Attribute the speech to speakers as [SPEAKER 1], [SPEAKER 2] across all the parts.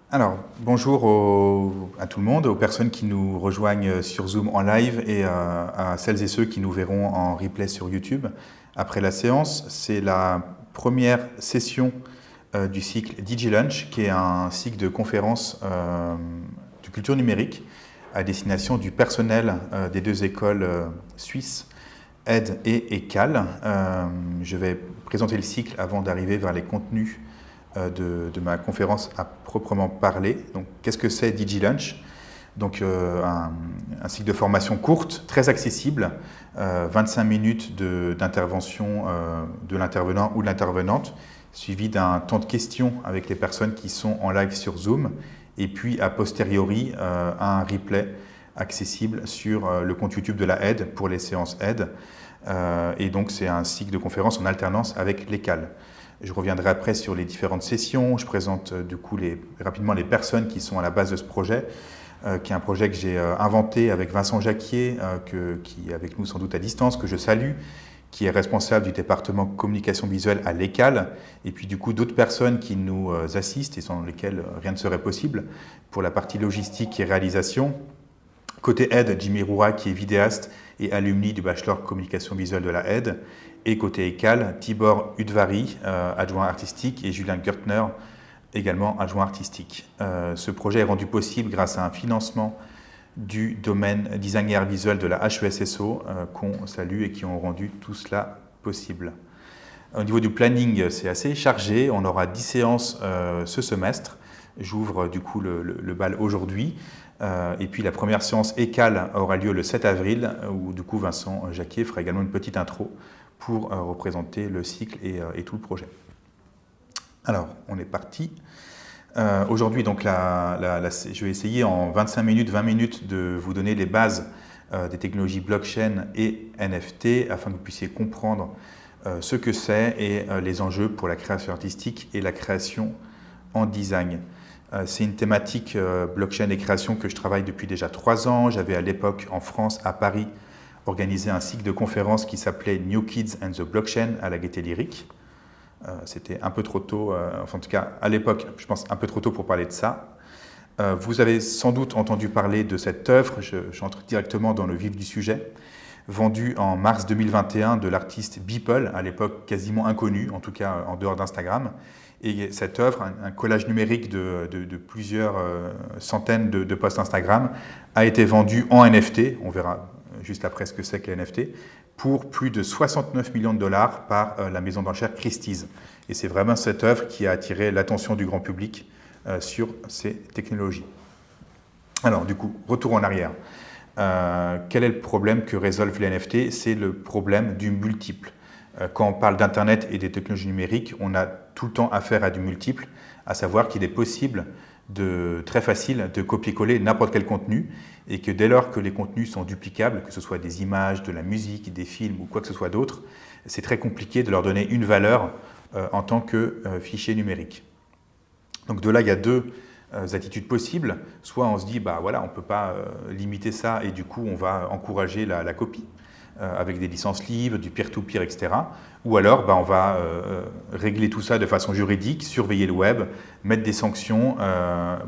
[SPEAKER 1] Alors, bonjour à tout le monde, aux personnes qui nous rejoignent sur Zoom en live et à celles et ceux qui nous verront en replay sur YouTube. Après la séance, c'est la première session du cycle DigiLunch, qui est un cycle de conférences de culture numérique à destination du personnel des deux écoles suisses, ED et ECAL. Je vais présenter le cycle avant d'arriver vers les contenus de ma conférence à proprement parler. Donc, qu'est-ce que c'est DigiLunch? Donc, un cycle de formation courte, très accessible, 25 minutes d'intervention de l'intervenant ou de l'intervenante, suivi d'un temps de questions avec les personnes qui sont en live sur Zoom, et puis a posteriori un replay accessible sur le compte YouTube de la ED pour les séances ED. Et donc, c'est un cycle de conférence en alternance avec l'ECAL. Je reviendrai après sur les différentes sessions. Je présente du coup rapidement les personnes qui sont à la base de ce projet, qui est un projet que j'ai inventé avec Vincent Jacquier, qui est avec nous sans doute à distance, que je salue, qui est responsable du département communication visuelle à l'ECAL, et puis du coup d'autres personnes qui nous assistent et sans lesquelles rien ne serait possible pour la partie logistique et réalisation. Côté ED, Jimmy Roura, qui est vidéaste et alumni du bachelor communication visuelle de la ED. Et côté ECAL, Tibor Udvari, adjoint artistique, et Julien Gertner, également adjoint artistique. Ce projet est rendu possible grâce à un financement du domaine design et art visuel de la HESSO, qu'on salue et qui ont rendu tout cela possible. Au niveau du planning, c'est assez chargé. On aura 10 séances ce semestre. J'ouvre du coup le bal aujourd'hui. Et puis la première séance ECAL aura lieu le 7 avril, où du coup Vincent Jacquier fera également une petite intro pour représenter le cycle et tout le projet. Alors, on est parti. Aujourd'hui, donc, je vais essayer en 25 minutes, 20 minutes de vous donner les bases des technologies blockchain et NFT afin que vous puissiez comprendre ce que c'est et les enjeux pour la création artistique et la création en design. C'est une thématique blockchain et création que je travaille depuis déjà 3 ans. J'avais à l'époque en France, à Paris, organisé un cycle de conférences qui s'appelait New Kids and the Blockchain à la Gaîté Lyrique. C'était un peu trop tôt, enfin en tout cas à l'époque, je pense un peu trop tôt pour parler de ça. Vous avez sans doute entendu parler de cette œuvre, j'entre directement dans le vif du sujet, vendue en mars 2021 de l'artiste Beeple, à l'époque quasiment inconnu, en tout cas en dehors d'Instagram. Et cette œuvre, un collage numérique de plusieurs centaines de posts Instagram, a été vendue en NFT, on verra juste après ce que c'est que les NFT, pour plus de 69 millions de dollars par la maison d'enchères Christie's. Et c'est vraiment cette œuvre qui a attiré l'attention du grand public sur ces technologies. Alors du coup, retour en arrière. Quel est le problème que résolvent les NFT? C'est le problème du multiple. Quand on parle d'Internet et des technologies numériques, on a tout le temps affaire à du multiple, à savoir qu'il est possible, très facile, de copier-coller n'importe quel contenu, et que dès lors que les contenus sont duplicables, que ce soit des images, de la musique, des films ou quoi que ce soit d'autre, c'est très compliqué de leur donner une valeur en tant que fichier numérique. Donc de là, il y a deux attitudes possibles. Soit on se dit, bah voilà, on ne peut pas limiter ça et du coup on va encourager la copie avec des licences libres, du peer-to-peer, etc. Ou alors on va régler tout ça de façon juridique, surveiller le web, mettre des sanctions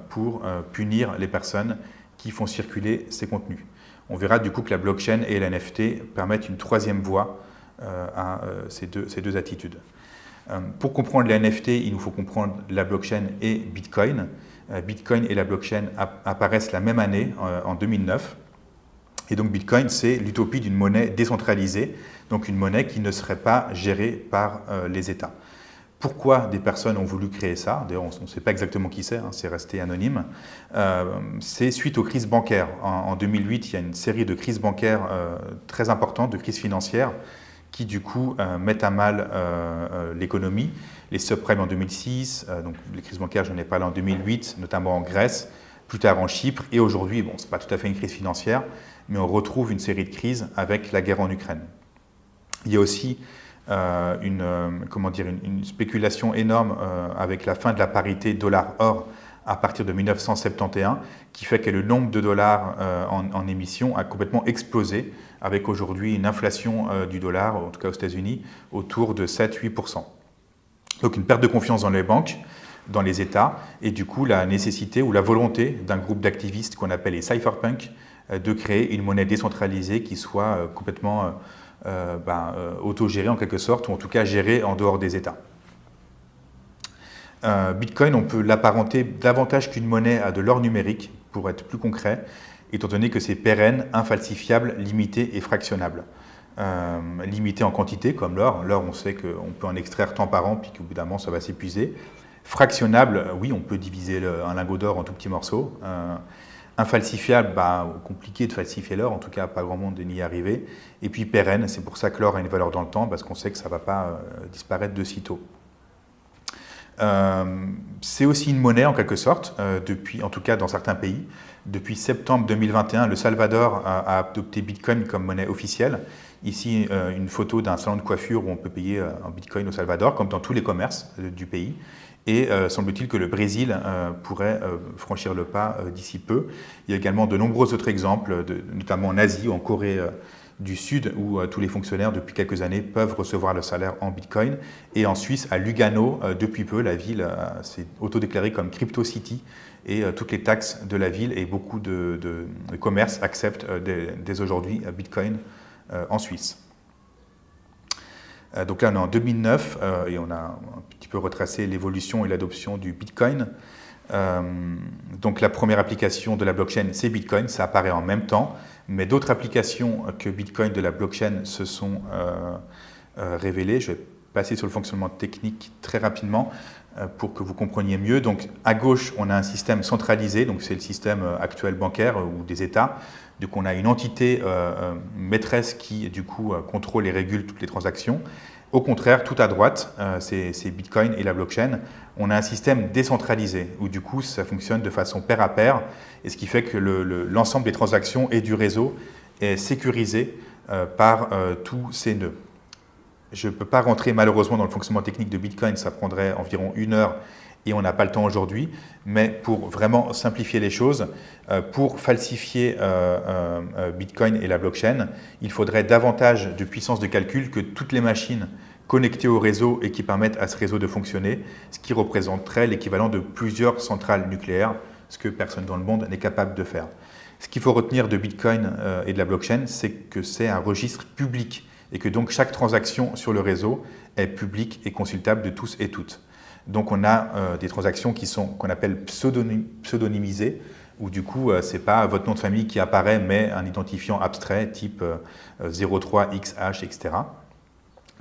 [SPEAKER 1] pour punir les personnes qui font circuler ces contenus. On verra du coup que la blockchain et l'NFT permettent une troisième voie à ces deux attitudes. Pour comprendre les NFT, il nous faut comprendre la blockchain et Bitcoin. Bitcoin et la blockchain apparaissent la même année, en 2009. Et donc Bitcoin, c'est l'utopie d'une monnaie décentralisée, donc une monnaie qui ne serait pas gérée par les États. Pourquoi des personnes ont voulu créer ça? D'ailleurs, on ne sait pas exactement qui c'est, hein, c'est resté anonyme. C'est suite aux crises bancaires. En 2008, il y a une série de crises bancaires très importantes, de crises financières, qui du coup mettent à mal l'économie. Les subprimes en 2006, donc les crises bancaires, j'en ai parlé en 2008, notamment en Grèce, plus tard en Chypre, et aujourd'hui, bon, ce n'est pas tout à fait une crise financière, mais on retrouve une série de crises avec la guerre en Ukraine. Il y a aussi une spéculation énorme avec la fin de la parité dollar-or à partir de 1971, qui fait que le nombre de dollars en émission a complètement explosé, avec aujourd'hui une inflation du dollar, en tout cas aux États-Unis, autour de 7-8%. Donc une perte de confiance dans les banques, dans les États, et du coup la nécessité ou la volonté d'un groupe d'activistes qu'on appelle les cypherpunks de créer une monnaie décentralisée qui soit complètement autogérée en quelque sorte, ou en tout cas gérée en dehors des États. Bitcoin, on peut l'apparenter davantage qu'une monnaie à de l'or numérique, pour être plus concret, étant donné que c'est pérenne, infalsifiable, limité et fractionnable. Limité en quantité, comme l'or. L'or, on sait qu'on peut en extraire tant par an, puis qu'au bout d'un moment, ça va s'épuiser. Fractionnable, oui, on peut diviser un lingot d'or en tout petits morceaux. Infalsifiable, compliqué de falsifier l'or, en tout cas, pas grand monde n'y y arriver. Et puis pérenne, c'est pour ça que l'or a une valeur dans le temps, parce qu'on sait que ça ne va pas disparaître de sitôt. C'est aussi une monnaie en quelque sorte, depuis, en tout cas dans certains pays. Depuis septembre 2021, le Salvador a adopté Bitcoin comme monnaie officielle. Ici, une photo d'un salon de coiffure où on peut payer en Bitcoin au Salvador, comme dans tous les commerces du pays. Et semble-t-il que le Brésil pourrait franchir le pas d'ici peu. Il y a également de nombreux autres exemples, notamment en Asie ou en Corée du Sud, où tous les fonctionnaires, depuis quelques années, peuvent recevoir le salaire en Bitcoin. Et en Suisse, à Lugano, depuis peu, la ville s'est autodéclarée comme Crypto City, et toutes les taxes de la ville et beaucoup de commerces acceptent dès aujourd'hui Bitcoin en Suisse. Donc là, on est en 2009, et on a un petit peu retracé l'évolution et l'adoption du Bitcoin. Donc la première application de la blockchain, c'est Bitcoin, ça apparaît en même temps, mais d'autres applications que Bitcoin de la blockchain se sont révélées. Je vais passer sur le fonctionnement technique très rapidement pour que vous compreniez mieux. Donc à gauche, on a un système centralisé, donc c'est le système actuel bancaire ou des États. Donc on a une entité maîtresse qui du coup contrôle et régule toutes les transactions. Au contraire, tout à droite, c'est Bitcoin et la blockchain. On a un système décentralisé où du coup ça fonctionne de façon pair à pair, et ce qui fait que l'ensemble des transactions et du réseau est sécurisé par tous ces nœuds. Je ne peux pas rentrer malheureusement dans le fonctionnement technique de Bitcoin, ça prendrait environ 1 heure et on n'a pas le temps aujourd'hui, mais pour vraiment simplifier les choses, pour falsifier Bitcoin et la blockchain, il faudrait davantage de puissance de calcul que toutes les machines connectées au réseau et qui permettent à ce réseau de fonctionner, ce qui représenterait l'équivalent de plusieurs centrales nucléaires, ce que personne dans le monde n'est capable de faire. Ce qu'il faut retenir de Bitcoin et de la blockchain, c'est que c'est un registre public et que donc chaque transaction sur le réseau est publique et consultable de tous et toutes. Donc on a des transactions qui sont qu'on appelle pseudonymisées, où du coup ce n'est pas votre nom de famille qui apparaît, mais un identifiant abstrait type 03XH, etc.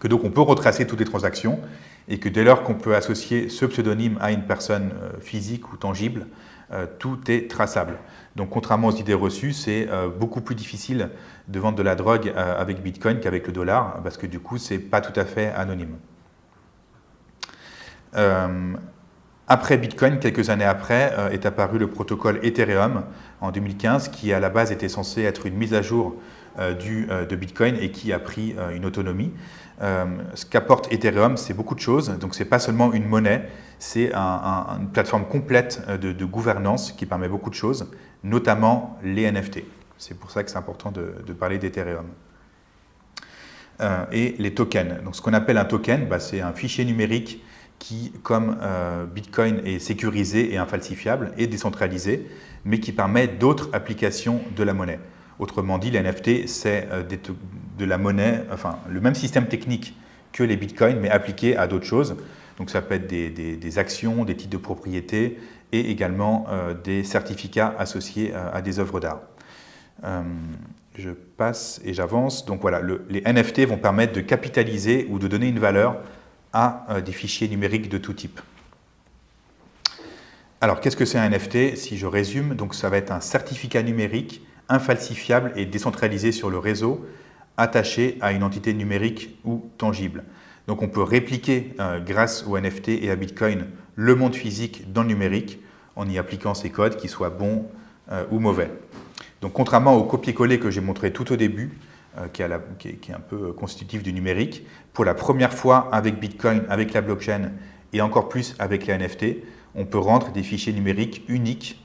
[SPEAKER 1] Que donc on peut retracer toutes les transactions, et que dès lors qu'on peut associer ce pseudonyme à une personne physique ou tangible, tout est traçable. Donc contrairement aux idées reçues, c'est beaucoup plus difficile de vendre de la drogue avec Bitcoin qu'avec le dollar, parce que du coup, ce n'est pas tout à fait anonyme. Après Bitcoin, quelques années après, est apparu le protocole Ethereum en 2015, qui à la base était censé être une mise à jour de Bitcoin et qui a pris une autonomie. Ce qu'apporte Ethereum, c'est beaucoup de choses. Donc ce n'est pas seulement une monnaie, c'est une plateforme complète de gouvernance qui permet beaucoup de choses, notamment les NFT. C'est pour ça que c'est important de parler d'Ethereum. Et les tokens. Donc ce qu'on appelle un token, c'est un fichier numérique qui, comme Bitcoin, est sécurisé et infalsifiable et décentralisé, mais qui permet d'autres applications de la monnaie. Autrement dit, les NFT, c'est de la monnaie, enfin le même système technique que les bitcoins, mais appliqué à d'autres choses. Donc ça peut être des actions, des titres de propriété et également des certificats associés à des œuvres d'art. Je passe et j'avance. Donc voilà, les NFT vont permettre de capitaliser ou de donner une valeur à des fichiers numériques de tout type. Alors qu'est-ce que c'est un NFT? Si je résume, donc ça va être un certificat numérique infalsifiable et décentralisé sur le réseau, attaché à une entité numérique ou tangible. Donc on peut répliquer grâce au NFT et à Bitcoin le monde physique dans le numérique en y appliquant ces codes, qu'ils soient bons ou mauvais. Donc contrairement au copier-coller que j'ai montré tout au début, qui est un peu constitutif du numérique, pour la première fois avec Bitcoin, avec la blockchain et encore plus avec les NFT, on peut rendre des fichiers numériques uniques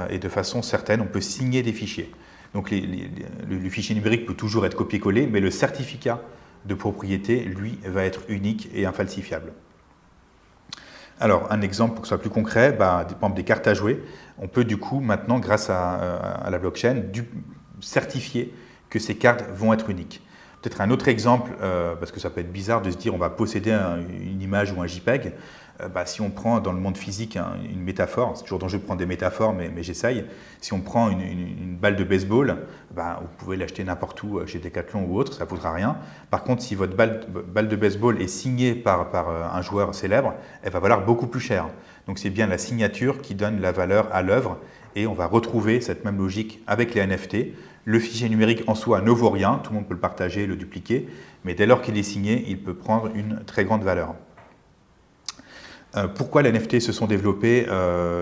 [SPEAKER 1] et de façon certaine, on peut signer des fichiers. Donc le fichier numérique peut toujours être copié-collé, mais le certificat de propriété, lui, va être unique et infalsifiable. Alors, un exemple pour que ce soit plus concret, par exemple des cartes à jouer, on peut du coup maintenant, grâce à la blockchain, certifier que ces cartes vont être uniques. Peut-être un autre exemple, parce que ça peut être bizarre de se dire on va posséder une image ou un JPEG. Si on prend dans le monde physique une métaphore, c'est toujours dangereux de prendre des métaphores, mais j'essaye. Si on prend une balle de baseball, vous pouvez l'acheter n'importe où, chez Decathlon ou autre, ça ne vaudra rien. Par contre, si votre balle de baseball est signée par un joueur célèbre, elle va valoir beaucoup plus cher. Donc c'est bien la signature qui donne la valeur à l'œuvre, et on va retrouver cette même logique avec les NFT. Le fichier numérique en soi ne vaut rien, tout le monde peut le partager, le dupliquer, mais dès lors qu'il est signé, il peut prendre une très grande valeur. Pourquoi les NFT se sont développés?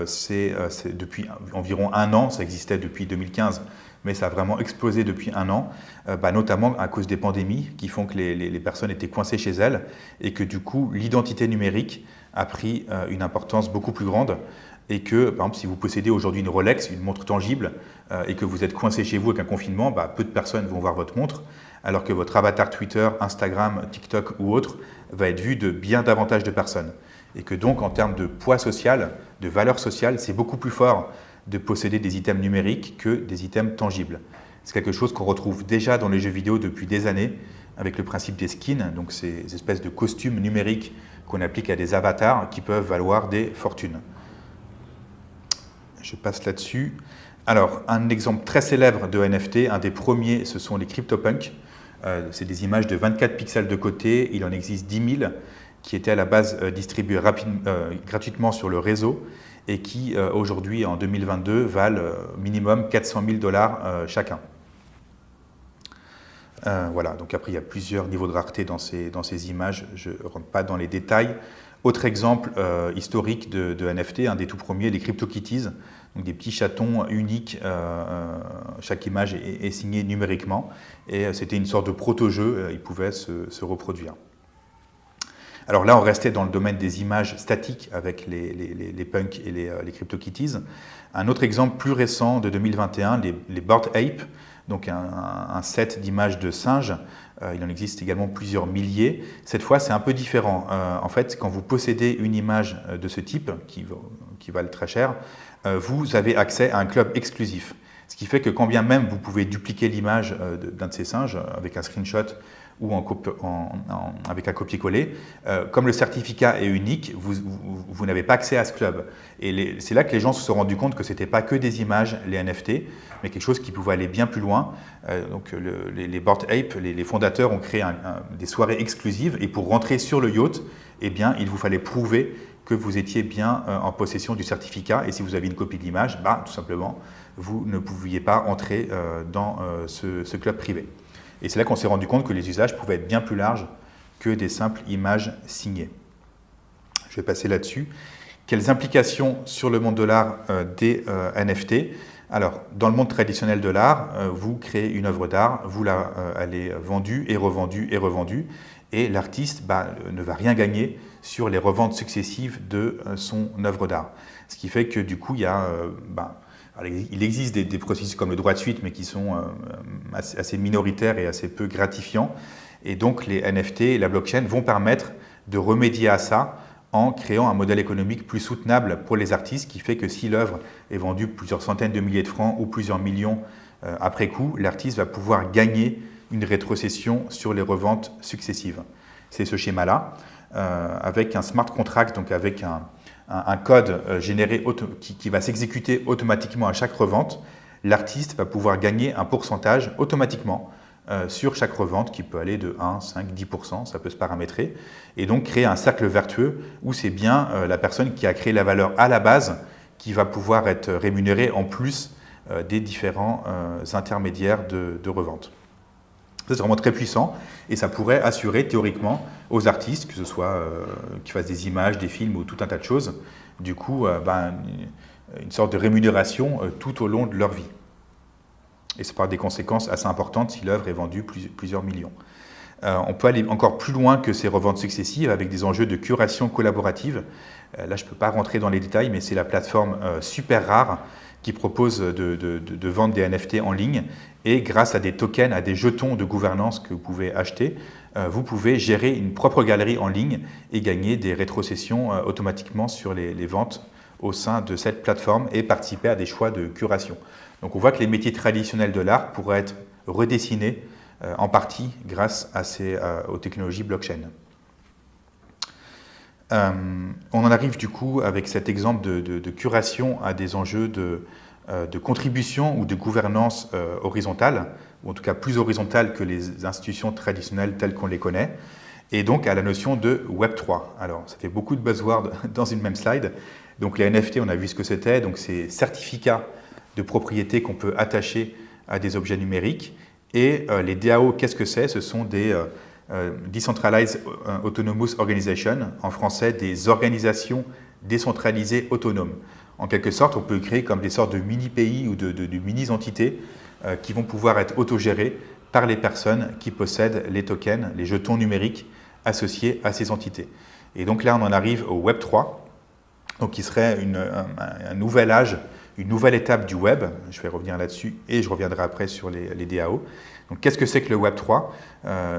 [SPEAKER 1] C'est depuis environ un an, ça existait depuis 2015, mais ça a vraiment explosé depuis un an, notamment à cause des pandémies qui font que les personnes étaient coincées chez elles et que du coup l'identité numérique a pris une importance beaucoup plus grande. Et que, par exemple, si vous possédez aujourd'hui une Rolex, une montre tangible, et que vous êtes coincé chez vous avec un confinement, peu de personnes vont voir votre montre, alors que votre avatar Twitter, Instagram, TikTok ou autre va être vu de bien davantage de personnes. Et que donc, en termes de poids social, de valeur sociale, c'est beaucoup plus fort de posséder des items numériques que des items tangibles. C'est quelque chose qu'on retrouve déjà dans les jeux vidéo depuis des années, avec le principe des skins, donc ces espèces de costumes numériques qu'on applique à des avatars qui peuvent valoir des fortunes. Je passe là-dessus. Alors, un exemple très célèbre de NFT, un des premiers, ce sont les CryptoPunks. C'est des images de 24 pixels de côté, il en existe 10 000 qui étaient à la base distribués gratuitement sur le réseau et qui, aujourd'hui, en 2022, valent minimum 400 000 $ chacun. Voilà, donc après, il y a plusieurs niveaux de rareté dans ces images, je ne rentre pas dans les détails. Autre exemple historique de NFT, un des tout premiers, les CryptoKitties, donc des petits chatons uniques, chaque image est signée numériquement, et c'était une sorte de proto-jeu, ils pouvaient se reproduire. Alors là, on restait dans le domaine des images statiques avec les punks et les CryptoKitties. Un autre exemple plus récent de 2021, les Bored Ape, donc un set d'images de singes. Il en existe également plusieurs milliers. Cette fois, c'est un peu différent. En fait, quand vous possédez une image de ce type, qui valent très cher, vous avez accès à un club exclusif. Ce qui fait que quand bien même vous pouvez dupliquer l'image d'un de ces singes avec un screenshot ou avec un copier-coller, comme le certificat est unique, vous n'avez pas accès à ce club. Et c'est là que les gens se sont rendus compte que ce n'était pas que des images, les NFT, mais quelque chose qui pouvait aller bien plus loin. Donc les Bored Ape, les fondateurs ont créé des soirées exclusives, et pour rentrer sur le yacht, eh bien, il vous fallait prouver que vous étiez bien en possession du certificat, et si vous aviez une copie de l'image, tout simplement, vous ne pouviez pas entrer dans ce club privé. Et c'est là qu'on s'est rendu compte que les usages pouvaient être bien plus larges que des simples images signées. Je vais passer là-dessus. Quelles implications sur le monde de l'art des NFT? Alors, dans le monde traditionnel de l'art, vous créez une œuvre d'art, elle est vendue et revendue et revendue, et l'artiste ne va rien gagner sur les reventes successives de son œuvre d'art. Ce qui fait que du coup, il existe des processus comme le droit de suite, mais qui sont assez minoritaires et assez peu gratifiants. Et donc, les NFT et la blockchain vont permettre de remédier à ça en créant un modèle économique plus soutenable pour les artistes, qui fait que si l'œuvre est vendue plusieurs centaines de milliers de francs ou plusieurs millions après coup, l'artiste va pouvoir gagner une rétrocession sur les reventes successives. C'est ce schéma-là, avec un smart contract, donc avec un code généré qui va s'exécuter automatiquement à chaque revente. L'artiste va pouvoir gagner un pourcentage automatiquement sur chaque revente, qui peut aller de 1, 5, 10%, ça peut se paramétrer, et donc créer un cercle vertueux où c'est bien la personne qui a créé la valeur à la base qui va pouvoir être rémunérée en plus des différents intermédiaires de revente. Ça, c'est vraiment très puissant, et ça pourrait assurer théoriquement aux artistes, que ce soit qu'ils fassent des images, des films ou tout un tas de choses, du coup, une sorte de rémunération tout au long de leur vie. Et ça peut avoir des conséquences assez importantes si l'œuvre est vendue plusieurs millions. On peut aller encore plus loin que ces reventes successives avec des enjeux de curation collaborative. Là, je ne peux pas rentrer dans les détails, mais c'est la plateforme Super Rare qui propose de vendre des NFT en ligne. Et grâce à des tokens, à des jetons de gouvernance que vous pouvez acheter, vous pouvez gérer une propre galerie en ligne et gagner des rétrocessions automatiquement sur les ventes au sein de cette plateforme et participer à des choix de curation. Donc on voit que les métiers traditionnels de l'art pourraient être redessinés en partie grâce aux technologies blockchain. On en arrive du coup avec cet exemple de curation à des enjeux de contribution ou de gouvernance horizontale, ou en tout cas plus horizontale que les institutions traditionnelles telles qu'on les connaît, et donc à la notion de Web3. Alors, ça fait beaucoup de buzzwords dans une même slide. Donc les NFT, on a vu ce que c'était, donc c'est certificats de propriété qu'on peut attacher à des objets numériques. Et les DAO, qu'est-ce que c'est? Ce sont des Decentralized Autonomous Organizations, en français des organisations décentralisées autonomes. En quelque sorte, on peut créer comme des sortes de mini-pays ou de mini-entités qui vont pouvoir être autogérées par les personnes qui possèdent les tokens, les jetons numériques associés à ces entités. Et donc là, on en arrive au Web3, donc qui serait un nouvel âge, une nouvelle étape du web. Je vais revenir là-dessus et je reviendrai après sur les DAO. Donc qu'est-ce que c'est que le Web3?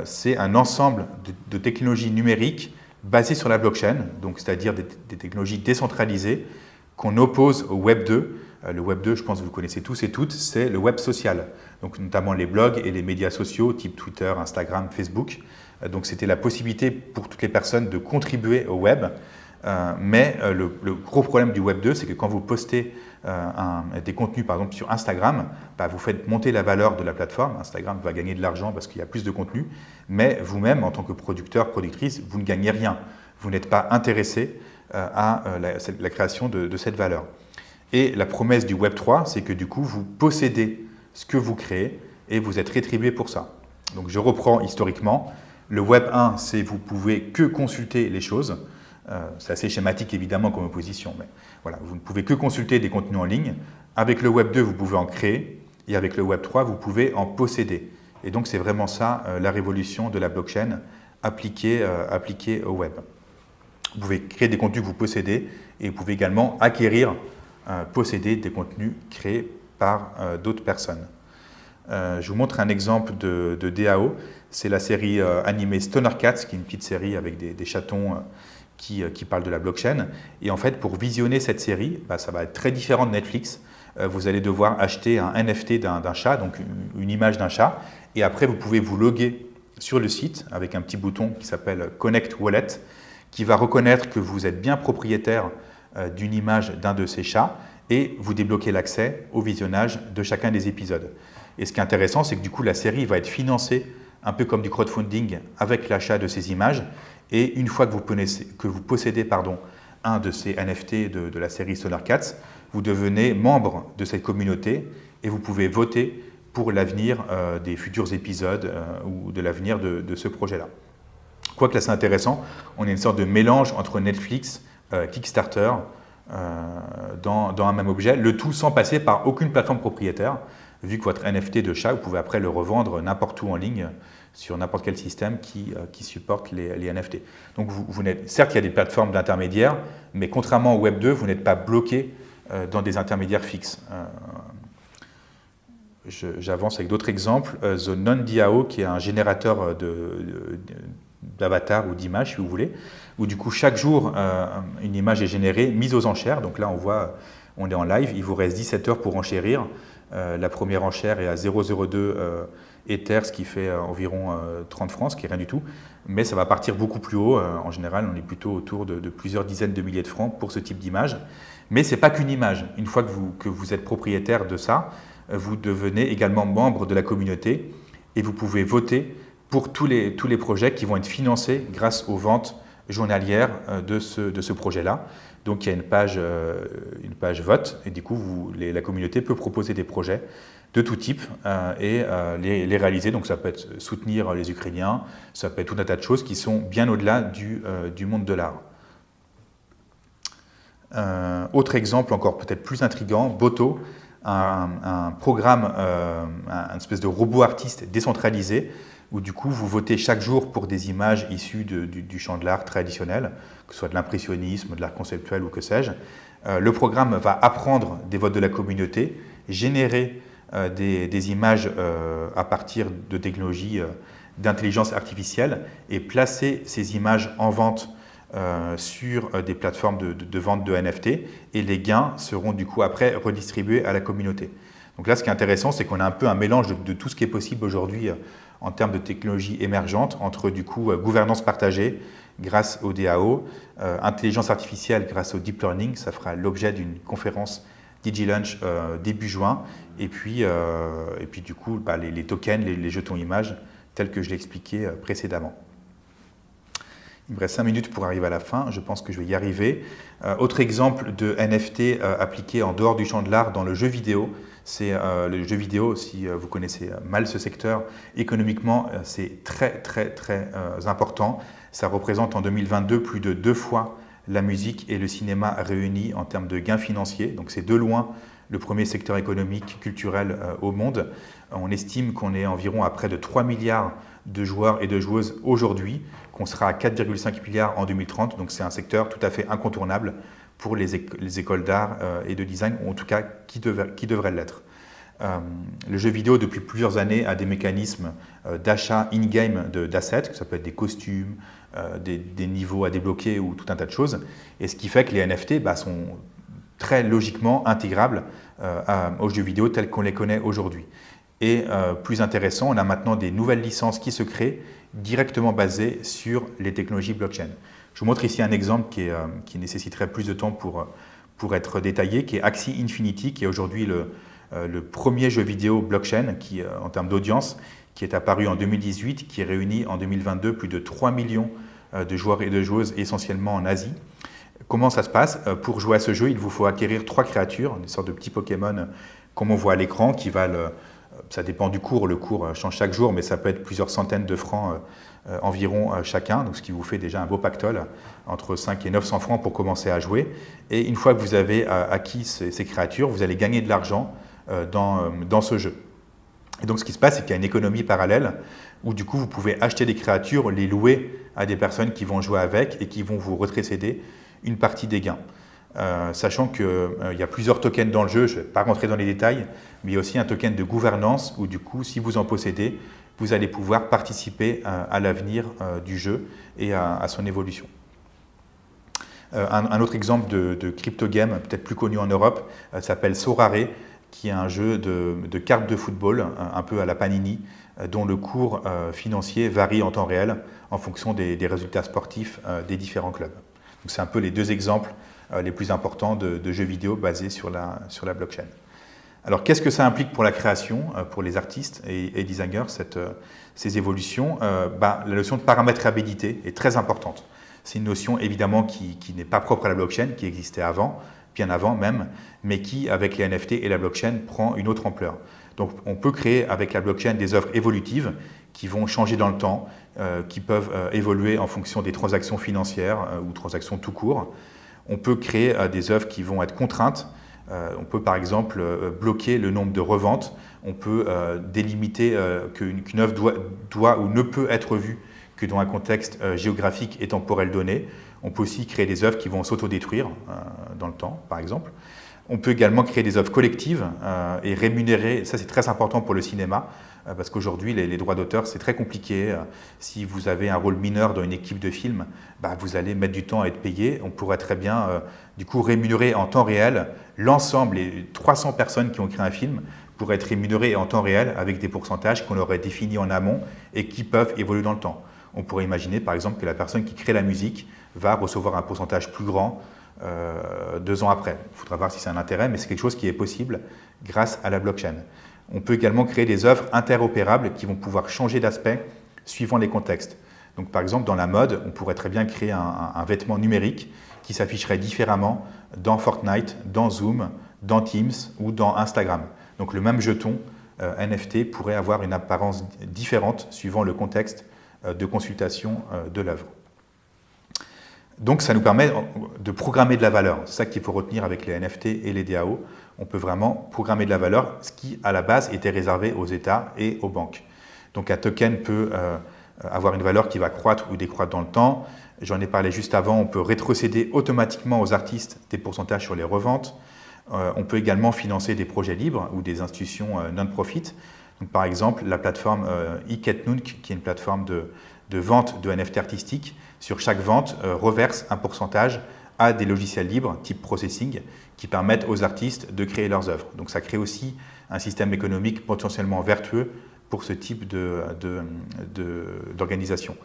[SPEAKER 1] C'est un ensemble de technologies numériques basées sur la blockchain, donc c'est-à-dire des technologies décentralisées qu'on oppose au Web 2. Le Web 2, je pense que vous le connaissez tous et toutes, c'est le web social, donc notamment les blogs et les médias sociaux type Twitter, Instagram, Facebook. Donc c'était la possibilité pour toutes les personnes de contribuer au web. Mais le gros problème du Web 2, c'est que quand vous postez des contenus, par exemple sur Instagram, vous faites monter la valeur de la plateforme. Instagram va gagner de l'argent parce qu'il y a plus de contenu, mais vous-même, en tant que producteur, productrice, vous ne gagnez rien. Vous n'êtes pas intéressé à la création de cette valeur. Et la promesse du Web 3, c'est que du coup, vous possédez ce que vous créez et vous êtes rétribué pour ça. Donc je reprends historiquement. Le Web 1, c'est vous pouvez que consulter les choses. C'est assez schématique évidemment comme opposition, mais voilà, vous ne pouvez que consulter des contenus en ligne. Avec le Web 2, vous pouvez en créer, et avec le Web 3, vous pouvez en posséder. Et donc c'est vraiment ça la révolution de la blockchain appliquée au web. Vous pouvez créer des contenus que vous possédez, et vous pouvez également acquérir, posséder des contenus créés par d'autres personnes. Je vous montre un exemple de DAO. C'est la série animée Stoner Cats, qui est une petite série avec des chatons qui parlent de la blockchain. Et en fait, pour visionner cette série, ça va être très différent de Netflix. Vous allez devoir acheter un NFT d'un chat, donc une image d'un chat. Et après, vous pouvez vous loguer sur le site avec un petit bouton qui s'appelle Connect Wallet, qui va reconnaître que vous êtes bien propriétaire d'une image d'un de ces chats et vous débloquez l'accès au visionnage de chacun des épisodes. Et ce qui est intéressant, c'est que du coup, la série va être financée un peu comme du crowdfunding avec l'achat de ces images. Et une fois que vous possédez un de ces NFT de la série Stoner Cats, vous devenez membre de cette communauté et vous pouvez voter pour l'avenir des futurs épisodes ou de l'avenir de ce projet-là. Quoique là, c'est intéressant, on a une sorte de mélange entre Netflix, Kickstarter, dans un même objet, le tout sans passer par aucune plateforme propriétaire, vu que votre NFT de chat, vous pouvez après le revendre n'importe où en ligne, sur n'importe quel système qui supporte les NFT. Donc certes, il y a des plateformes d'intermédiaires, mais contrairement au Web 2, vous n'êtes pas bloqué dans des intermédiaires fixes. J'avance avec d'autres exemples. The Non-DAO, qui est un générateur d'avatar ou d'images, si vous voulez, où du coup, chaque jour, une image est générée, mise aux enchères. Donc là, on est en live, il vous reste 17 heures pour enchérir. La première enchère est à 0,02 Ether, ce qui fait environ 30 francs, ce qui n'est rien du tout. Mais ça va partir beaucoup plus haut. En général, on est plutôt autour de plusieurs dizaines de milliers de francs pour ce type d'image. Mais ce n'est pas qu'une image. Une fois que vous êtes propriétaire de ça, vous devenez également membre de la communauté et vous pouvez voter pour tous les projets qui vont être financés grâce aux ventes journalières de ce projet-là. Donc il y a une page vote et du coup la communauté peut proposer des projets de tout type et les réaliser. Donc ça peut être soutenir les Ukrainiens, ça peut être tout un tas de choses qui sont bien au-delà du monde de l'art. Autre exemple encore peut-être plus intriguant, Boto, un programme, une espèce de robot artiste décentralisé où du coup vous votez chaque jour pour des images issues du champ de l'art traditionnel, que ce soit de l'impressionnisme, de l'art conceptuel ou que sais-je. Le programme va apprendre des votes de la communauté, générer des images à partir de technologies d'intelligence artificielle et placer ces images en vente sur des plateformes de vente de NFT, et les gains seront du coup après redistribués à la communauté. Donc là, ce qui est intéressant, c'est qu'on a un peu un mélange de tout ce qui est possible aujourd'hui en termes de technologies émergentes, entre du coup gouvernance partagée grâce au DAO, intelligence artificielle grâce au deep learning. Ça fera l'objet d'une conférence DigiLunch début juin, et puis du coup les tokens, les jetons images tels que je l'ai expliqué précédemment. Il me reste 5 minutes pour arriver à la fin, je pense que je vais y arriver. Autre exemple de NFT appliqué en dehors du champ de l'art dans le jeu vidéo, c'est le jeu vidéo. Si vous connaissez mal ce secteur, économiquement c'est très important. Ça représente en 2022 plus de 2 fois la musique et le cinéma réunis en termes de gains financiers. Donc c'est de loin le premier secteur économique, culturel au monde. On estime qu'on est environ à près de 3 milliards de joueurs et de joueuses aujourd'hui, qu'on sera à 4,5 milliards en 2030. Donc c'est un secteur tout à fait incontournable pour les écoles d'art et de design, ou en tout cas qui devrait l'être. Le jeu vidéo, depuis plusieurs années, a des mécanismes d'achat in-game d'assets, ça peut être des costumes, des niveaux à débloquer ou tout un tas de choses. Et ce qui fait que les NFT sont très logiquement intégrables aux jeux vidéo tels qu'on les connaît aujourd'hui. Et plus intéressant, on a maintenant des nouvelles licences qui se créent directement basées sur les technologies blockchain. Je vous montre ici un exemple qui nécessiterait plus de temps pour être détaillé, qui est Axie Infinity, qui est aujourd'hui le premier jeu vidéo blockchain qui, en termes d'audience, qui est apparu en 2018, qui réunit en 2022 plus de 3 millions de joueurs et de joueuses, essentiellement en Asie. Comment ça se passe? Pour jouer à ce jeu, il vous faut acquérir 3 créatures, des sortes de petits Pokémon, comme on voit à l'écran, qui valent, ça dépend du cours, le cours change chaque jour, mais ça peut être plusieurs centaines de francs environ chacun, donc ce qui vous fait déjà un beau pactole, entre 5 et 900 francs pour commencer à jouer. Et une fois que vous avez acquis ces créatures, vous allez gagner de l'argent dans ce jeu. Et donc ce qui se passe, c'est qu'il y a une économie parallèle où du coup vous pouvez acheter des créatures, les louer à des personnes qui vont jouer avec et qui vont vous rétrocéder une partie des gains. Sachant qu'il y a plusieurs tokens dans le jeu, je ne vais pas rentrer dans les détails, mais il y a aussi un token de gouvernance où du coup, si vous en possédez, vous allez pouvoir participer à l'avenir du jeu et à son évolution. Un autre exemple de crypto game, peut-être plus connu en Europe, s'appelle Sorare, qui est un jeu de cartes de football, un peu à la Panini, dont le cours financier varie en temps réel en fonction des résultats sportifs des différents clubs. Donc c'est un peu les deux exemples les plus importants de jeux vidéo basés sur la blockchain. Alors qu'est-ce que ça implique pour la création, pour les artistes et designers, ces évolutions? La notion de paramétrabilité est très importante. C'est une notion évidemment qui n'est pas propre à la blockchain, qui existait avant, bien avant même, mais qui, avec les NFT et la blockchain, prend une autre ampleur. Donc on peut créer avec la blockchain des œuvres évolutives qui vont changer dans le temps, qui peuvent évoluer en fonction des transactions financières ou transactions tout court. On peut créer des œuvres qui vont être contraintes. On peut par exemple bloquer le nombre de reventes. On peut délimiter qu'une œuvre doit ou ne peut être vue que dans un contexte géographique et temporel donné. On peut aussi créer des œuvres qui vont s'autodétruire dans le temps, par exemple. On peut également créer des œuvres collectives et rémunérer, ça c'est très important pour le cinéma, parce qu'aujourd'hui les droits d'auteur c'est très compliqué. Si vous avez un rôle mineur dans une équipe de film, vous allez mettre du temps à être payé. On pourrait très bien du coup rémunérer en temps réel l'ensemble, les 300 personnes qui ont créé un film pourraient être rémunérées en temps réel avec des pourcentages qu'on aurait définis en amont et qui peuvent évoluer dans le temps. On pourrait imaginer par exemple que la personne qui crée la musique va recevoir un pourcentage plus grand 2 ans après. Il faudra voir si c'est un intérêt, mais c'est quelque chose qui est possible grâce à la blockchain. On peut également créer des œuvres interopérables qui vont pouvoir changer d'aspect suivant les contextes. Donc par exemple, dans la mode, on pourrait très bien créer un vêtement numérique qui s'afficherait différemment dans Fortnite, dans Zoom, dans Teams ou dans Instagram. Donc le même jeton NFT pourrait avoir une apparence différente suivant le contexte de consultation de l'œuvre. Donc ça nous permet de programmer de la valeur. C'est ça qu'il faut retenir avec les NFT et les DAO. On peut vraiment programmer de la valeur, ce qui à la base était réservé aux États et aux banques. Donc un token peut avoir une valeur qui va croître ou décroître dans le temps. J'en ai parlé juste avant, on peut rétrocéder automatiquement aux artistes des pourcentages sur les reventes. On peut également financer des projets libres ou des institutions non-profit. Donc, par exemple, la plateforme Iketnunk, qui est une plateforme de vente de NFT artistiques, sur chaque vente, reverse un pourcentage à des logiciels libres, type processing, qui permettent aux artistes de créer leurs œuvres. Donc ça crée aussi un système économique potentiellement vertueux pour ce type d'organisation.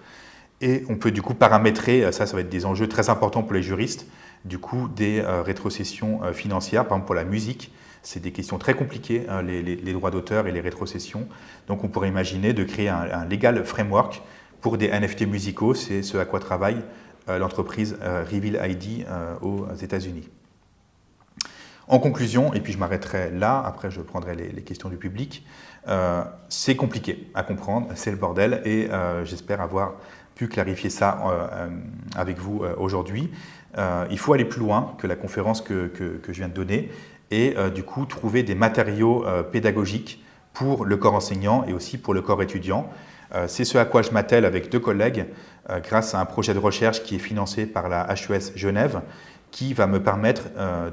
[SPEAKER 1] Et on peut du coup paramétrer, ça va être des enjeux très importants pour les juristes, du coup des rétrocessions financières, par exemple pour la musique. C'est des questions très compliquées, les droits d'auteur et les rétrocessions. Donc on pourrait imaginer de créer un legal framework pour des NFT musicaux. C'est ce à quoi travaille l'entreprise Reveal ID aux États-Unis. En conclusion, et puis je m'arrêterai là, après je prendrai les questions du public, c'est compliqué à comprendre, c'est le bordel, et j'espère avoir pu clarifier ça avec vous aujourd'hui. Il faut aller plus loin que la conférence que je viens de donner, et du coup trouver des matériaux pédagogiques pour le corps enseignant et aussi pour le corps étudiant. C'est ce à quoi je m'attelle avec 2 collègues grâce à un projet de recherche qui est financé par la HES Genève, qui va me permettre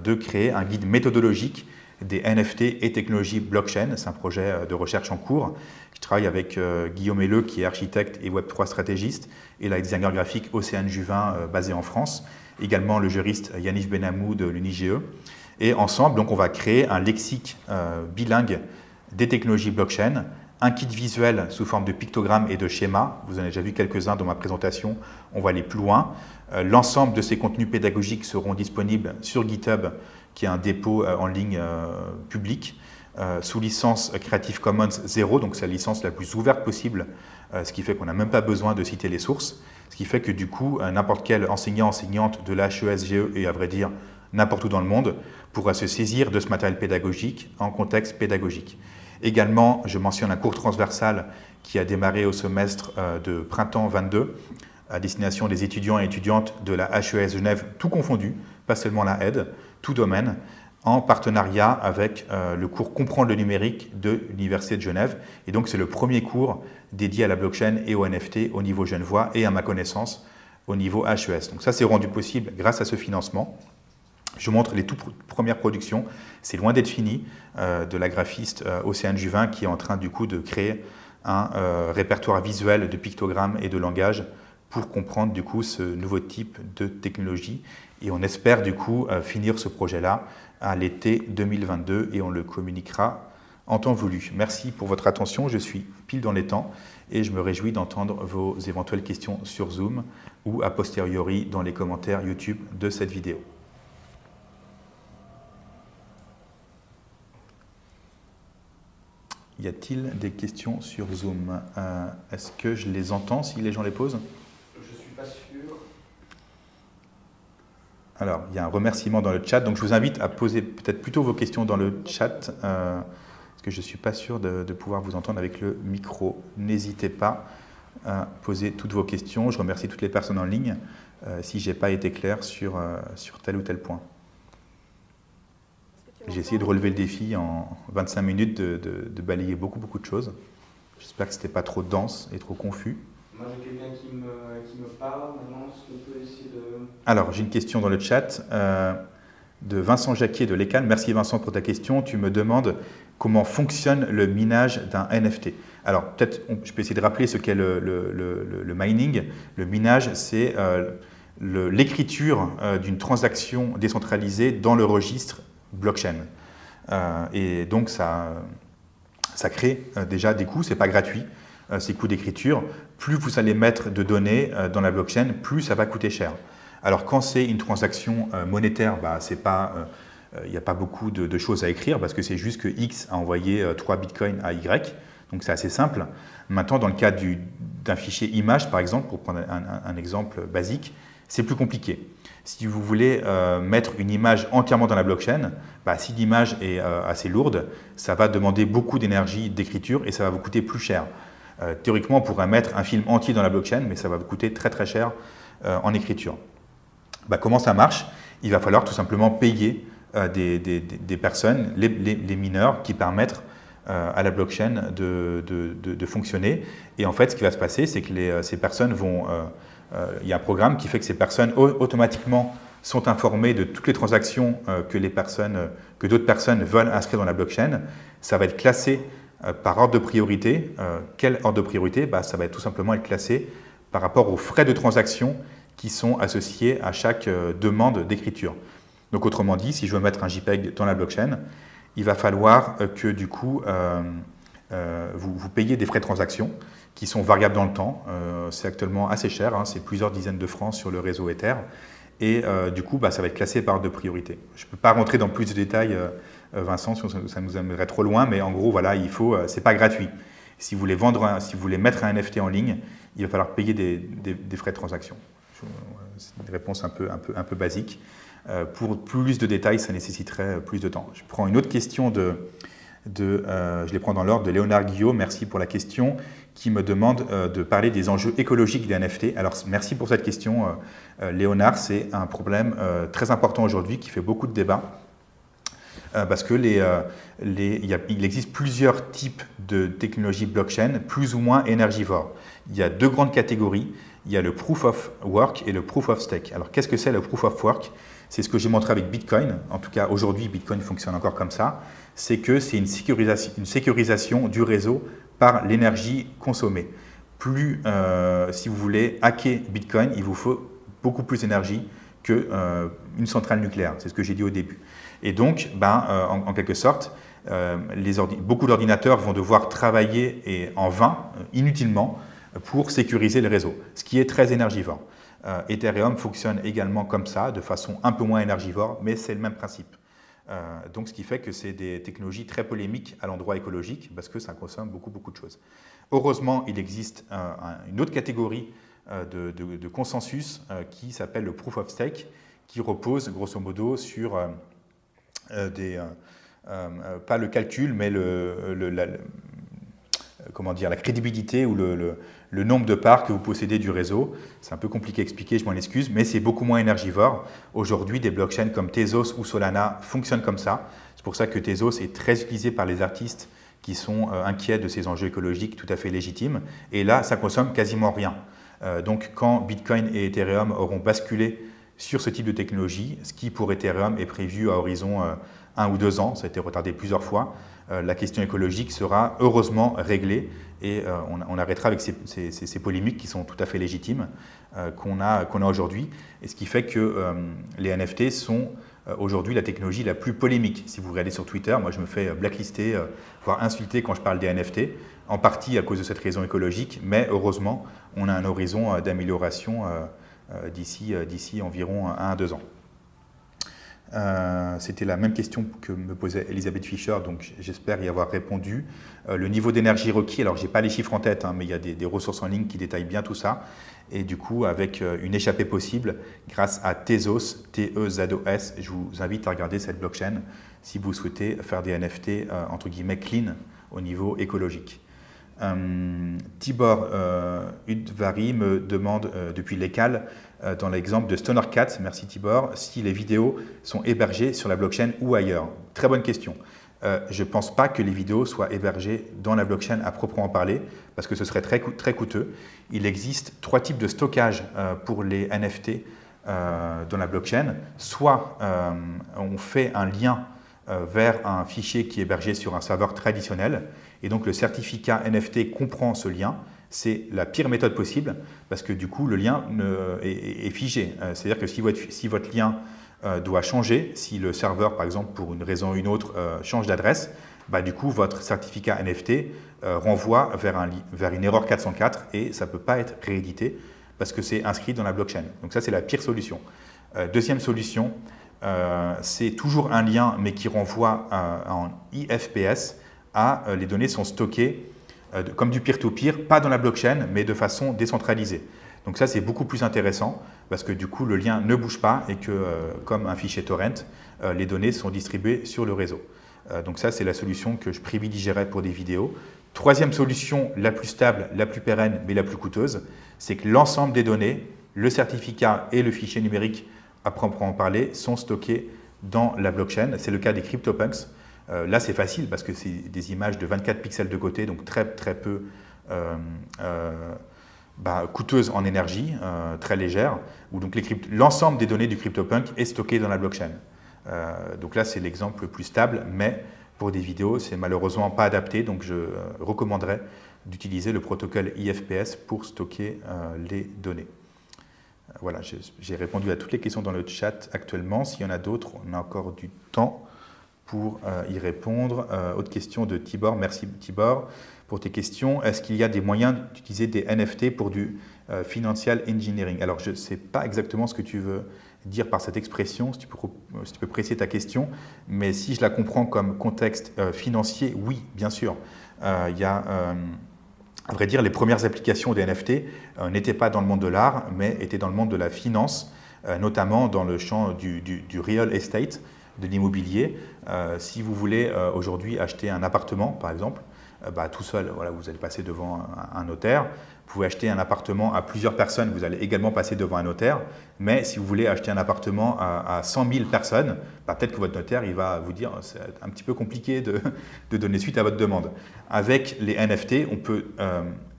[SPEAKER 1] de créer un guide méthodologique des NFT et technologies blockchain. C'est un projet de recherche en cours. Je travaille avec Guillaume Helleux, qui est architecte et Web3 stratégiste, et la designer graphique Océane Juvin, basée en France. Également le juriste Yannick Benamou de l'UNIGE. Et ensemble, donc, on va créer un lexique bilingue des technologies blockchain, un kit visuel sous forme de pictogrammes et de schémas. Vous en avez déjà vu quelques-uns dans ma présentation. On va aller plus loin. L'ensemble de ces contenus pédagogiques seront disponibles sur GitHub, qui est un dépôt en ligne public, sous licence Creative Commons 0, donc c'est la licence la plus ouverte possible, ce qui fait qu'on n'a même pas besoin de citer les sources, ce qui fait que du coup, n'importe quel enseignant, enseignante de l'HESGE et à vrai dire n'importe où dans le monde pourra se saisir de ce matériel pédagogique en contexte pédagogique. Également, je mentionne un cours transversal qui a démarré au semestre de printemps 22 à destination des étudiants et étudiantes de la HES Genève, tout confondu, pas seulement la aide, tout domaine, en partenariat avec le cours Comprendre le numérique de l'Université de Genève. Et donc, c'est le premier cours dédié à la blockchain et au NFT au niveau genevois et à ma connaissance au niveau HES. Donc ça, c'est rendu possible grâce à ce financement. Je montre les toutes premières productions. C'est loin d'être fini, de la graphiste Océane Juvin qui est en train du coup de créer un répertoire visuel de pictogrammes et de langage pour comprendre du coup ce nouveau type de technologie. Et on espère du coup finir ce projet-là à l'été 2022 et on le communiquera en temps voulu. Merci pour votre attention, je suis pile dans les temps et je me réjouis d'entendre vos éventuelles questions sur Zoom ou a posteriori dans les commentaires YouTube de cette vidéo. Y a-t-il des questions sur Zoom? Est-ce que je les entends si les gens les posent?
[SPEAKER 2] Je ne suis pas sûr.
[SPEAKER 1] Alors, il y a un remerciement dans le chat, donc je vous invite à poser peut-être plutôt vos questions dans le chat, parce que je ne suis pas sûr de pouvoir vous entendre avec le micro. N'hésitez pas à poser toutes vos questions. Je remercie toutes les personnes en ligne si je n'ai pas été clair sur tel ou tel point. J'ai essayé de relever le défi en 25 minutes de balayer beaucoup de choses. J'espère que ce n'était pas trop dense et trop confus.
[SPEAKER 2] Moi, j'ai quelqu'un qui me parle. Maintenant, est-ce qu'on peut essayer de...
[SPEAKER 1] Alors, j'ai une question dans le chat de Vincent Jacquier de l'ECAL. Merci Vincent pour ta question. Tu me demandes comment fonctionne le minage d'un NFT. Alors, peut-être, je peux essayer de rappeler ce qu'est le mining. Le minage, c'est l'écriture d'une transaction décentralisée dans le registre blockchain. Et donc, ça crée déjà des coûts, ce n'est pas gratuit, ces coûts d'écriture. Plus vous allez mettre de données dans la blockchain, plus ça va coûter cher. Alors, quand c'est une transaction monétaire, il n'y a pas beaucoup de choses à écrire parce que c'est juste que X a envoyé 3 bitcoins à Y, donc c'est assez simple. Maintenant, dans le cas d'un fichier image, par exemple, pour prendre un exemple basique, c'est plus compliqué. Si vous voulez mettre une image entièrement dans la blockchain, si l'image est assez lourde, ça va demander beaucoup d'énergie d'écriture et ça va vous coûter plus cher. Théoriquement, on pourrait mettre un film entier dans la blockchain, mais ça va vous coûter très cher en écriture. Comment ça marche? Il va falloir tout simplement payer des personnes, les mineurs, qui permettent à la blockchain de fonctionner. Et en fait, ce qui va se passer, c'est que ces personnes vont il y a un programme qui fait que ces personnes automatiquement sont informées de toutes les transactions que d'autres personnes veulent inscrire dans la blockchain. Ça va être classé par ordre de priorité. Quel ordre de priorité? Ça va tout simplement être classé par rapport aux frais de transaction qui sont associés à chaque demande d'écriture. Donc autrement dit, si je veux mettre un JPEG dans la blockchain, il va falloir que du coup vous payiez des frais de transaction qui sont variables dans le temps. C'est actuellement assez cher, c'est plusieurs dizaines de francs sur le réseau Ether. Et du coup, ça va être classé par ordre de priorité. Je ne peux pas rentrer dans plus de détails, Vincent, ça nous amènerait trop loin, mais en gros, voilà, c'est pas gratuit. Si vous voulez mettre un NFT en ligne, il va falloir payer des frais de transaction. C'est une réponse un peu basique. Pour plus de détails, ça nécessiterait plus de temps. Je prends une autre question je les prends dans l'ordre, de Léonard Guillaume. Merci pour la question, qui me demande de parler des enjeux écologiques des NFT. Alors, merci pour cette question, Léonard. C'est un problème très important aujourd'hui qui fait beaucoup de débats. Parce que il existe plusieurs types de technologies blockchain, plus ou moins énergivores. Il y a deux grandes catégories. Il y a le Proof of Work et le Proof of Stake. Alors, qu'est-ce que c'est le Proof of Work? C'est ce que j'ai montré avec Bitcoin. En tout cas, aujourd'hui, Bitcoin fonctionne encore comme ça. C'est que c'est une sécurisation du réseau par l'énergie consommée. Si vous voulez hacker Bitcoin, il vous faut beaucoup plus d'énergie qu'une centrale nucléaire. C'est ce que j'ai dit au début. Et donc, en quelque sorte, beaucoup d'ordinateurs vont devoir travailler en vain, inutilement, pour sécuriser le réseau, ce qui est très énergivore. Ethereum fonctionne également comme ça, de façon un peu moins énergivore, mais c'est le même principe. Donc, ce qui fait que c'est des technologies très polémiques à l'endroit écologique, parce que ça consomme beaucoup de choses. Heureusement, il existe une autre catégorie de consensus qui s'appelle le Proof of Stake, qui repose grosso modo sur pas le calcul, mais la crédibilité ou le nombre de parts que vous possédez du réseau. C'est un peu compliqué à expliquer, je m'en excuse, mais c'est beaucoup moins énergivore. Aujourd'hui, des blockchains comme Tezos ou Solana fonctionnent comme ça. C'est pour ça que Tezos est très utilisé par les artistes qui sont inquiets de ces enjeux écologiques tout à fait légitimes. Et là, ça consomme quasiment rien. Donc, quand Bitcoin et Ethereum auront basculé sur ce type de technologie, ce qui pour Ethereum est prévu à horizon 1 ou 2 ans, ça a été retardé plusieurs fois, la question écologique sera heureusement réglée et on arrêtera avec ces polémiques qui sont tout à fait légitimes qu'on a aujourd'hui. Et ce qui fait que les NFT sont aujourd'hui la technologie la plus polémique. Si vous regardez sur Twitter, moi je me fais blacklister, voire insulter quand je parle des NFT, en partie à cause de cette raison écologique, mais heureusement, on a un horizon d'amélioration d'ici environ 1 à 2 ans. C'était la même question que me posait Elisabeth Fischer, donc j'espère y avoir répondu. Le niveau d'énergie requis, alors je n'ai pas les chiffres en tête, mais il y a des ressources en ligne qui détaillent bien tout ça. Et du coup, avec une échappée possible, grâce à Tezos, T-E-Z-O-S, je vous invite à regarder cette blockchain si vous souhaitez faire des NFT entre guillemets clean au niveau écologique. Tibor Udvari me demande depuis l'ECAL, dans l'exemple de Stoner Cat, merci Tibor, si les vidéos sont hébergées sur la blockchain ou ailleurs. Très bonne question. Je ne pense pas que les vidéos soient hébergées dans la blockchain à proprement parler, parce que ce serait très coûteux. Il existe 3 types de stockage pour les NFT dans la blockchain. Soit on fait un lien vers un fichier qui est hébergé sur un serveur traditionnel, et donc le certificat NFT comprend ce lien. C'est la pire méthode possible, parce que du coup le lien est figé. C'est-à-dire que si votre lien doit changer, si le serveur, par exemple, pour une raison ou une autre, change d'adresse, du coup, votre certificat NFT renvoie vers une erreur 404 et ça ne peut pas être réédité parce que c'est inscrit dans la blockchain. Donc ça, c'est la pire solution. Deuxième solution, c'est toujours un lien, mais qui renvoie en IFPS les données sont stockées comme du peer-to-peer, pas dans la blockchain, mais de façon décentralisée. Donc ça, c'est beaucoup plus intéressant parce que du coup, le lien ne bouge pas et que, comme un fichier torrent, les données sont distribuées sur le réseau. Donc ça, c'est la solution que je privilégierais pour des vidéos. Troisième solution, la plus stable, la plus pérenne, mais la plus coûteuse, c'est que l'ensemble des données, le certificat et le fichier numérique, à proprement parler, sont stockés dans la blockchain. C'est le cas des CryptoPunks. Là, c'est facile parce que c'est des images de 24 pixels de côté, donc très peu coûteuse en énergie, très légère, où donc l'ensemble des données du CryptoPunk est stocké dans la blockchain. Donc là, c'est l'exemple le plus stable, mais pour des vidéos, c'est malheureusement pas adapté, donc je recommanderais d'utiliser le protocole IFPS pour stocker les données. Voilà, j'ai répondu à toutes les questions dans le chat actuellement. S'il y en a d'autres, on a encore du temps pour y répondre. Autre question de Tibor. Merci Tibor pour tes questions. Est-ce qu'il y a des moyens d'utiliser des NFT pour du financial engineering? Alors, je ne sais pas exactement ce que tu veux dire par cette expression, si tu peux préciser ta question, mais si je la comprends comme contexte financier, oui, bien sûr. Il y a, à vrai dire, les premières applications des NFT n'étaient pas dans le monde de l'art, mais étaient dans le monde de la finance, notamment dans le champ du real estate, de l'immobilier. Si vous voulez aujourd'hui acheter un appartement, par exemple, tout seul, voilà, vous allez passer devant un notaire. Vous pouvez acheter un appartement à plusieurs personnes, vous allez également passer devant un notaire. Mais si vous voulez acheter un appartement à 100 000 personnes, peut-être que votre notaire il va vous dire c'est un petit peu compliqué de donner suite à votre demande. Avec les NFT, on peut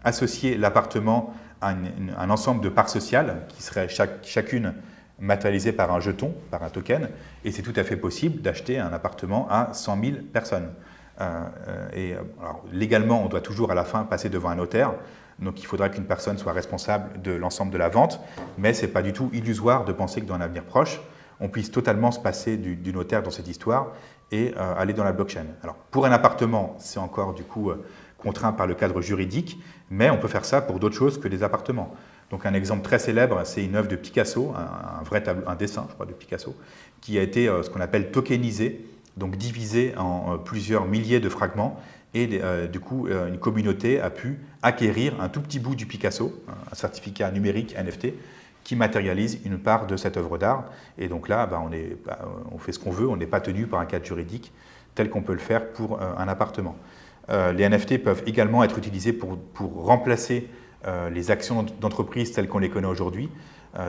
[SPEAKER 1] associer l'appartement à un ensemble de parts sociales qui seraient chacune matérialisée par un jeton, par un token. Et c'est tout à fait possible d'acheter un appartement à 100 000 personnes. Alors, légalement, on doit toujours à la fin passer devant un notaire. Donc il faudra qu'une personne soit responsable de l'ensemble de la vente, mais ce n'est pas du tout illusoire de penser que dans un avenir proche, on puisse totalement se passer du notaire dans cette histoire et aller dans la blockchain. Alors pour un appartement, c'est encore du coup contraint par le cadre juridique, mais on peut faire ça pour d'autres choses que des appartements. Donc un exemple très célèbre, c'est une œuvre de Picasso, un dessin, je crois, de Picasso, qui a été ce qu'on appelle tokenisé, donc divisé en plusieurs milliers de fragments. Et du coup, une communauté a pu acquérir un tout petit bout du Picasso, un certificat numérique NFT, qui matérialise une part de cette œuvre d'art. Et donc là, on fait ce qu'on veut, on n'est pas tenu par un cadre juridique tel qu'on peut le faire pour un appartement. Les NFT peuvent également être utilisés pour remplacer les actions d'entreprise telles qu'on les connaît aujourd'hui.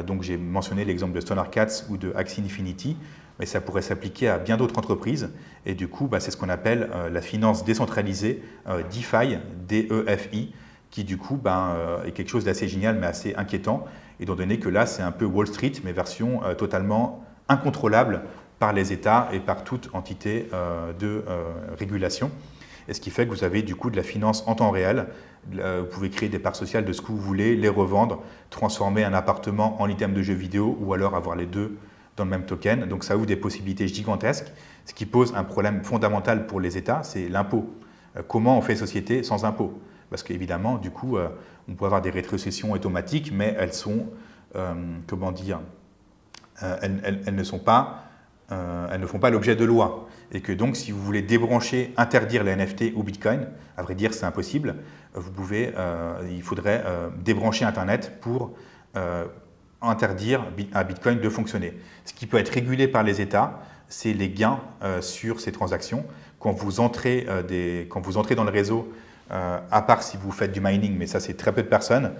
[SPEAKER 1] Donc j'ai mentionné l'exemple de Sonar Cats ou de Axie Infinity, mais ça pourrait s'appliquer à bien d'autres entreprises. Et du coup, c'est ce qu'on appelle la finance décentralisée, DeFi, D-E-F-I, qui du coup est quelque chose d'assez génial, mais assez inquiétant, étant donné que là, c'est un peu Wall Street, mais version totalement incontrôlable par les États et par toute entité de régulation. Et ce qui fait que vous avez du coup de la finance en temps réel. Vous pouvez créer des parts sociales de ce que vous voulez, les revendre, transformer un appartement en item de jeu vidéo ou alors avoir les deux dans le même token. Donc ça ouvre des possibilités gigantesques. Ce qui pose un problème fondamental pour les États, c'est l'impôt. Comment on fait société sans impôt? Parce qu'évidemment, du coup, on peut avoir des rétrocessions automatiques, mais elles sont, comment dire, elles ne font pas l'objet de loi. Et que donc, si vous voulez débrancher, interdire les NFT ou Bitcoin, à vrai dire, c'est impossible. Il faudrait débrancher Internet pour interdire à Bitcoin de fonctionner. Ce qui peut être régulé par les États, c'est les gains sur ces transactions. Quand vous entrez dans le réseau, à part si vous faites du mining, mais ça c'est très peu de personnes,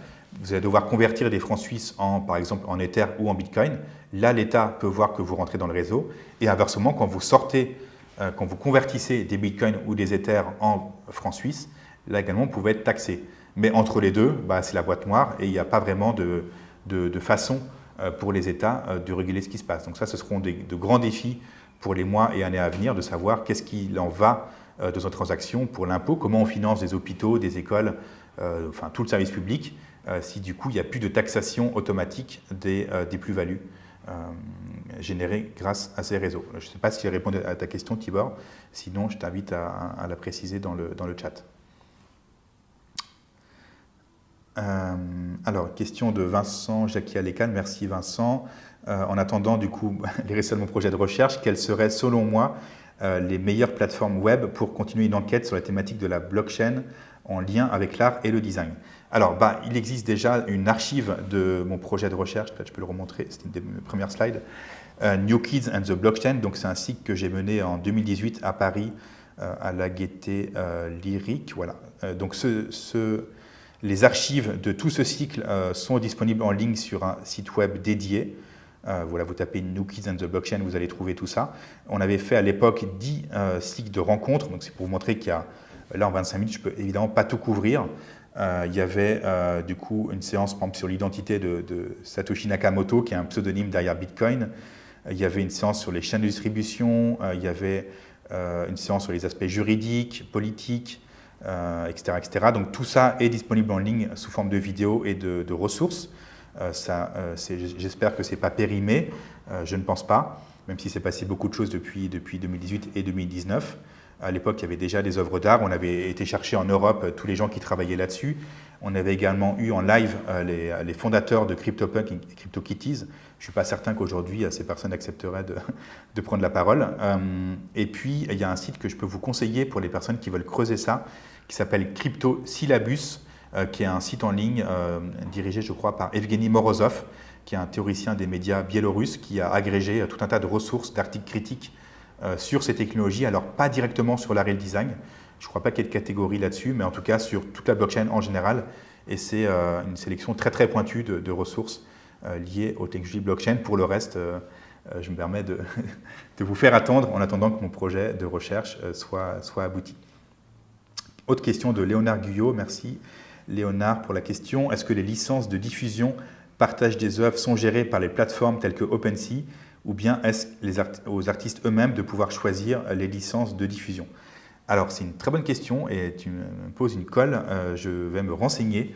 [SPEAKER 1] vous allez devoir convertir des francs suisses par exemple en Ether ou en Bitcoin. Là, l'État peut voir que vous rentrez dans le réseau. Et inversement, quand vous convertissez des Bitcoins ou des Ethers en francs suisses, là également, vous pouvez être taxé. Mais entre les deux, c'est la boîte noire et il n'y a pas vraiment de façon pour les États de réguler ce qui se passe. Donc ça, ce seront de grands défis pour les mois et années à venir de savoir qu'est-ce qu'il en va de nos transactions pour l'impôt, comment on finance des hôpitaux, des écoles, enfin tout le service public, si du coup il n'y a plus de taxation automatique des plus-values générées grâce à ces réseaux. Je ne sais pas si j'ai répondu à ta question, Tibor, sinon je t'invite à la préciser dans le chat. Alors, question de Vincent Jacqui Alécan. Merci Vincent. En attendant, du coup, les résultats de mon projet de recherche, quelles seraient, selon moi, les meilleures plateformes web pour continuer une enquête sur la thématique de la blockchain en lien avec l'art et le design? Alors, il existe déjà une archive de mon projet de recherche. Peut-être je peux le remontrer, c'est une des premières slides. New Kids and the Blockchain. Donc, c'est un cycle que j'ai mené en 2018 à Paris, à la Gaîté Lyrique. Voilà. Donc, les archives de tout ce cycle sont disponibles en ligne sur un site web dédié. Voilà, vous tapez New Kids and the Blockchain, vous allez trouver tout ça. On avait fait à l'époque 10 cycles de rencontres, donc c'est pour vous montrer qu'il y a, là en 25 minutes, je ne peux évidemment pas tout couvrir. Il y avait du coup une séance par exemple, sur l'identité de Satoshi Nakamoto, qui est un pseudonyme derrière Bitcoin. Il y avait une séance sur les chaînes de distribution, il y avait une séance sur les aspects juridiques, politiques, etc., etc. Donc tout ça est disponible en ligne sous forme de vidéos et de ressources. J'espère que ce n'est pas périmé, je ne pense pas, même si c'est passé beaucoup de choses depuis 2018 et 2019. À l'époque, il y avait déjà des œuvres d'art. On avait été chercher en Europe tous les gens qui travaillaient là-dessus. On avait également eu en live les fondateurs de CryptoPunk et CryptoKitties. Je ne suis pas certain qu'aujourd'hui, ces personnes accepteraient de prendre la parole. Et puis, il y a un site que je peux vous conseiller pour les personnes qui veulent creuser ça, qui s'appelle CryptoSyllabus, qui est un site en ligne dirigé, je crois, par Evgeny Morozov, qui est un théoricien des médias biélorusses, qui a agrégé tout un tas de ressources, d'articles critiques sur ces technologies, alors pas directement sur l'Unreal Design, je ne crois pas qu'il y ait de catégorie là-dessus, mais en tout cas sur toute la blockchain en général, et c'est une sélection très très pointue de ressources liées aux technologies blockchain. Pour le reste, je me permets de vous faire attendre en attendant que mon projet de recherche soit abouti. Autre question de Léonard Guyot, merci Léonard pour la question. Est-ce que les licences de diffusion, partage des œuvres sont gérées par les plateformes telles que OpenSea, ou bien est-ce aux artistes eux-mêmes de pouvoir choisir les licences de diffusion? Alors, c'est une très bonne question et tu me poses une colle. Je vais me renseigner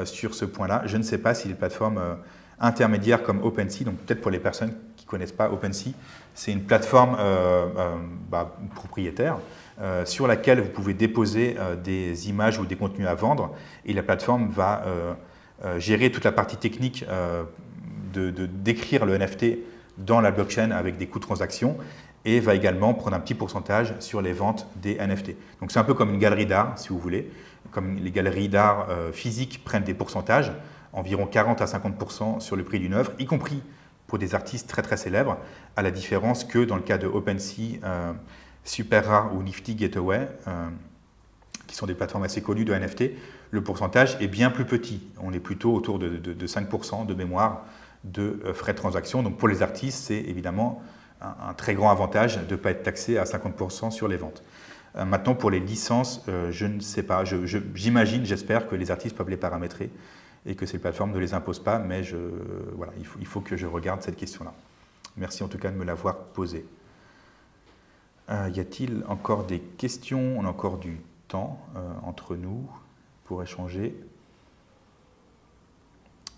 [SPEAKER 1] sur ce point-là. Je ne sais pas si les plateformes intermédiaires comme OpenSea, donc peut-être pour les personnes qui ne connaissent pas OpenSea, c'est une plateforme propriétaire sur laquelle vous pouvez déposer des images ou des contenus à vendre, et la plateforme va gérer toute la partie technique d'écrire le NFT dans la blockchain avec des coûts de transaction, et va également prendre un petit pourcentage sur les ventes des NFT. Donc c'est un peu comme une galerie d'art, si vous voulez. Comme les galeries d'art physiques prennent des pourcentages, environ 40 à 50% sur le prix d'une œuvre, y compris pour des artistes très très célèbres, à la différence que dans le cas de OpenSea, SuperRare ou Nifty Gateway, qui sont des plateformes assez connues de NFT, le pourcentage est bien plus petit. On est plutôt autour de 5% de mémoire de frais de transaction. Donc pour les artistes, c'est évidemment un très grand avantage de ne pas être taxé à 50% sur les ventes. Maintenant, pour les licences, je ne sais pas. J'imagine, j'espère que les artistes peuvent les paramétrer et que ces plateformes ne les imposent pas, mais voilà, il faut que je regarde cette question-là. Merci en tout cas de me l'avoir posée. Y a-t-il encore des questions? On a encore du temps entre nous pour échanger.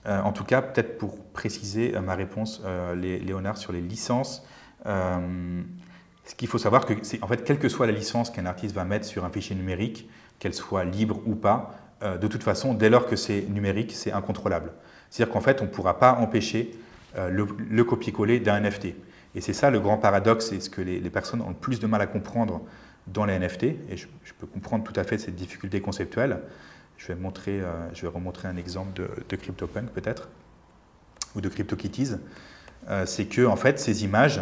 [SPEAKER 1] En tout cas, peut-être pour préciser ma réponse, Léonard, sur les licences, ce qu'il faut savoir, en fait, quelle que soit la licence qu'un artiste va mettre sur un fichier numérique, qu'elle soit libre ou pas, de toute façon, dès lors que c'est numérique, c'est incontrôlable. C'est-à-dire qu'en fait, on ne pourra pas empêcher le copier-coller d'un NFT. Et c'est ça le grand paradoxe, et ce que les personnes ont le plus de mal à comprendre dans les NFT, et je peux comprendre tout à fait cette difficulté conceptuelle. Je vais remontrer un exemple de CryptoPunk peut-être, ou de CryptoKitties. C'est que en fait, ces images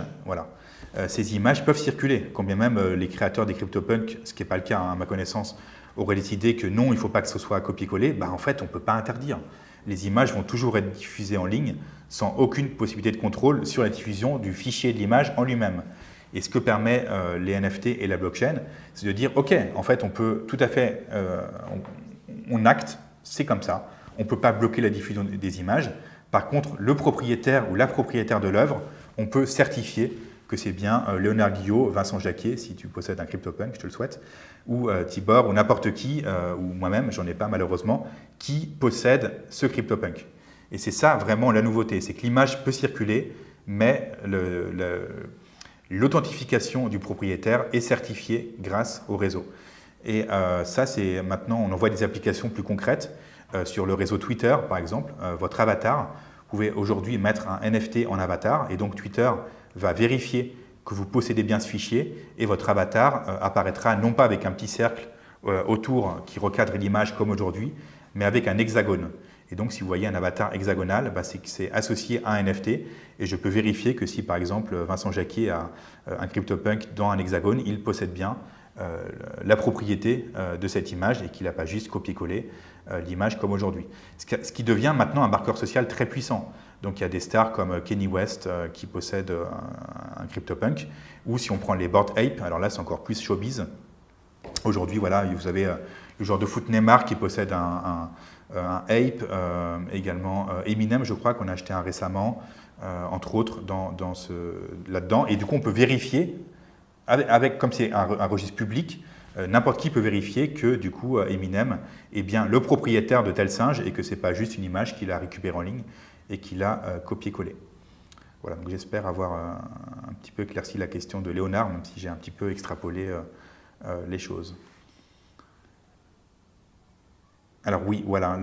[SPEAKER 1] peuvent circuler, quand bien même les créateurs des CryptoPunk, ce qui n'est pas le cas à ma connaissance, auraient décidé que non, il ne faut pas que ce soit copier-coller. En fait, on ne peut pas interdire. Les images vont toujours être diffusées en ligne sans aucune possibilité de contrôle sur la diffusion du fichier de l'image en lui-même. Et ce que permet les NFT et la blockchain, c'est de dire, OK, en fait, on peut tout à fait... on acte, c'est comme ça. On ne peut pas bloquer la diffusion des images. Par contre, le propriétaire ou la propriétaire de l'œuvre, on peut certifier que c'est bien Léonard Guyot, Vincent Jacquet, si tu possèdes un CryptoPunk, je te le souhaite, ou Tibor, ou n'importe qui, ou moi-même, j'en ai pas malheureusement, qui possède ce CryptoPunk. Et c'est ça vraiment la nouveauté, c'est que l'image peut circuler, mais l'authentification du propriétaire est certifiée grâce au réseau. Et ça, c'est maintenant, on en voit des applications plus concrètes sur le réseau Twitter, par exemple. Votre avatar, vous pouvez aujourd'hui mettre un NFT en avatar, et donc Twitter va vérifier que vous possédez bien ce fichier, et votre avatar apparaîtra non pas avec un petit cercle autour qui recadre l'image comme aujourd'hui, mais avec un hexagone. Et donc, si vous voyez un avatar hexagonal, c'est que c'est associé à un NFT, et je peux vérifier que si, par exemple, Vincent Jacquet a un CryptoPunk dans un hexagone, il possède bien la propriété de cette image et qu'il n'a pas juste copié-collé l'image comme aujourd'hui. Ce qui devient maintenant un marqueur social très puissant. Donc il y a des stars comme Kanye West qui possèdent un CryptoPunk, ou si on prend les Bored Ape, alors là c'est encore plus showbiz. Aujourd'hui, voilà, vous avez le joueur de foot Neymar qui possède un Ape, également Eminem, je crois qu'on a acheté un récemment, entre autres, là-dedans. Et du coup, on peut vérifier, comme c'est un registre public, n'importe qui peut vérifier que du coup Eminem est bien le propriétaire de tel singe et que ce n'est pas juste une image qu'il a récupérée en ligne et qu'il a copié-collé. Voilà, donc j'espère avoir un petit peu éclairci la question de Léonard, même si j'ai un petit peu extrapolé les choses. Alors oui, voilà,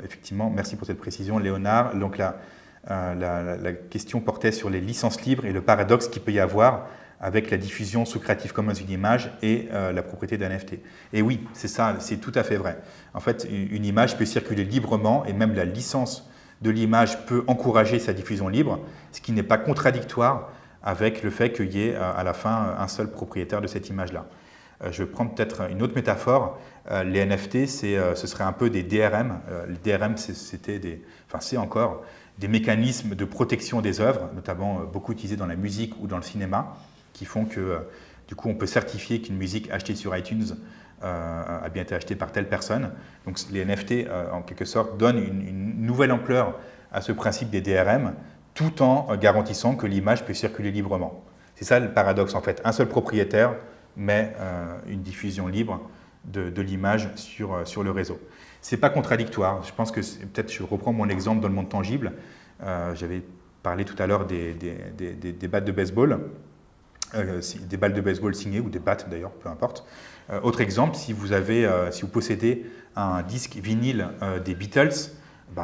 [SPEAKER 1] effectivement, merci pour cette précision, Léonard. Donc la question portait sur les licences libres et le paradoxe qu'il peut y avoir avec la diffusion sous Creative Commons d'une image et la propriété d'un NFT. Et oui, c'est ça, c'est tout à fait vrai. En fait, une image peut circuler librement et même la licence de l'image peut encourager sa diffusion libre, ce qui n'est pas contradictoire avec le fait qu'il y ait à la fin un seul propriétaire de cette image-là. Je vais prendre peut-être une autre métaphore. Les NFT, ce serait un peu des DRM. Les DRM, c'est encore des mécanismes de protection des œuvres, notamment beaucoup utilisés dans la musique ou dans le cinéma, qui font que, du coup, on peut certifier qu'une musique achetée sur iTunes a bien été achetée par telle personne. Donc les NFT, en quelque sorte, donnent une nouvelle ampleur à ce principe des DRM, tout en garantissant que l'image peut circuler librement. C'est ça le paradoxe, en fait. Un seul propriétaire, mais une diffusion libre de l'image sur le réseau. Ce n'est pas contradictoire. Je pense que, peut-être je reprends mon exemple dans le monde tangible. J'avais parlé tout à l'heure des battes de baseball. Des balles de baseball signées ou des battes d'ailleurs, peu importe. Autre exemple, si vous possédez un disque vinyle des Beatles,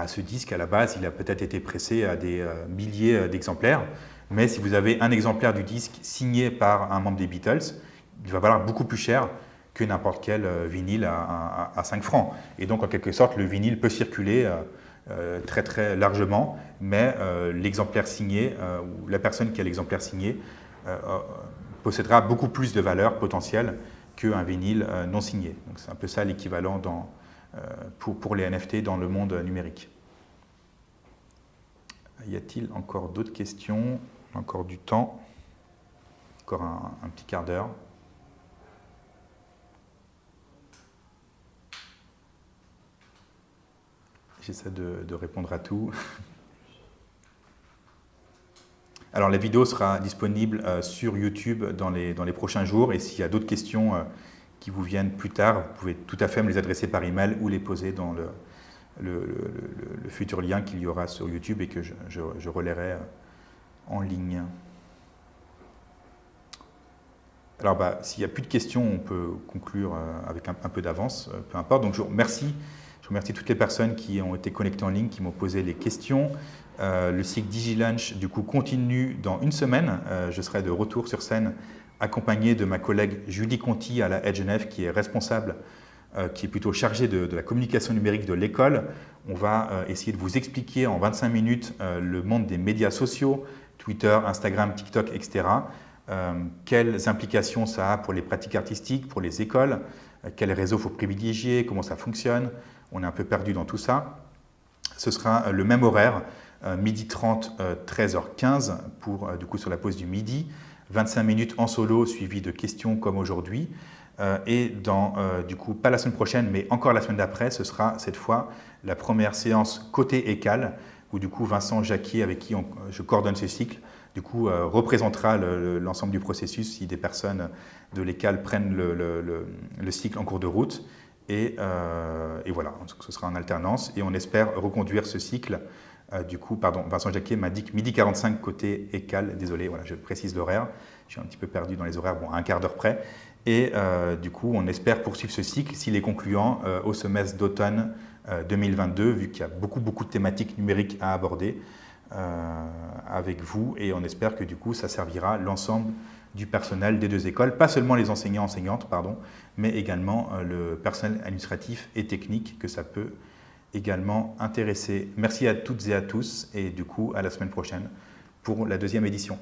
[SPEAKER 1] ce disque à la base il a peut-être été pressé à des milliers d'exemplaires, mais si vous avez un exemplaire du disque signé par un membre des Beatles, il va valoir beaucoup plus cher que n'importe quel vinyle à 5 francs. Et donc en quelque sorte le vinyle peut circuler très très largement, mais l'exemplaire signé ou la personne qui a l'exemplaire signé possédera beaucoup plus de valeur potentielle qu'un vinyle non signé. Donc c'est un peu ça l'équivalent pour les NFT dans le monde numérique. Y a-t-il encore d'autres questions? Encore du temps? Encore un petit quart d'heure. J'essaie de répondre à tout. Alors la vidéo sera disponible sur YouTube dans les prochains jours et s'il y a d'autres questions qui vous viennent plus tard, vous pouvez tout à fait me les adresser par email ou les poser dans le futur lien qu'il y aura sur YouTube et que je relayerai en ligne. Alors s'il n'y a plus de questions, on peut conclure avec un peu d'avance, peu importe. Donc je remercie toutes les personnes qui ont été connectées en ligne, qui m'ont posé les questions. Le cycle DigiLunch, du coup, continue dans une semaine. Je serai de retour sur scène accompagné de ma collègue Julie Conti à la Genève, qui est responsable, qui est plutôt chargée de la communication numérique de l'école. On va essayer de vous expliquer en 25 minutes le monde des médias sociaux, Twitter, Instagram, TikTok, etc. Quelles implications ça a pour les pratiques artistiques, pour les écoles, quels réseaux il faut privilégier, comment ça fonctionne. On est un peu perdu dans tout ça. Ce sera le même horaire, 12h30, 13h15 pour du coup sur la pause du midi, 25 minutes en solo suivi de questions comme aujourd'hui. Et du coup, pas la semaine prochaine, mais encore la semaine d'après, ce sera cette fois la première séance côté ECAL, où du coup Vincent Jacquier, avec qui je coordonne ce cycle, du coup représentera l'ensemble du processus si des personnes de l'ECAL prennent le cycle en cours de route. Et voilà, ce sera en alternance et on espère reconduire ce cycle. Du coup, pardon, Vincent Jacquier m'indique midi 45 côté ECAL, désolé, voilà, je précise l'horaire, je suis un petit peu perdu dans les horaires, bon, à un quart d'heure près. Et du coup, on espère poursuivre ce cycle s'il est concluant au semestre d'automne 2022, vu qu'il y a beaucoup de thématiques numériques à aborder avec vous. Et on espère que du coup, ça servira l'ensemble du personnel des deux écoles, pas seulement les enseignantes, mais également le personnel administratif et technique que ça peut également intéresser. Merci à toutes et à tous et du coup à la semaine prochaine pour la deuxième édition.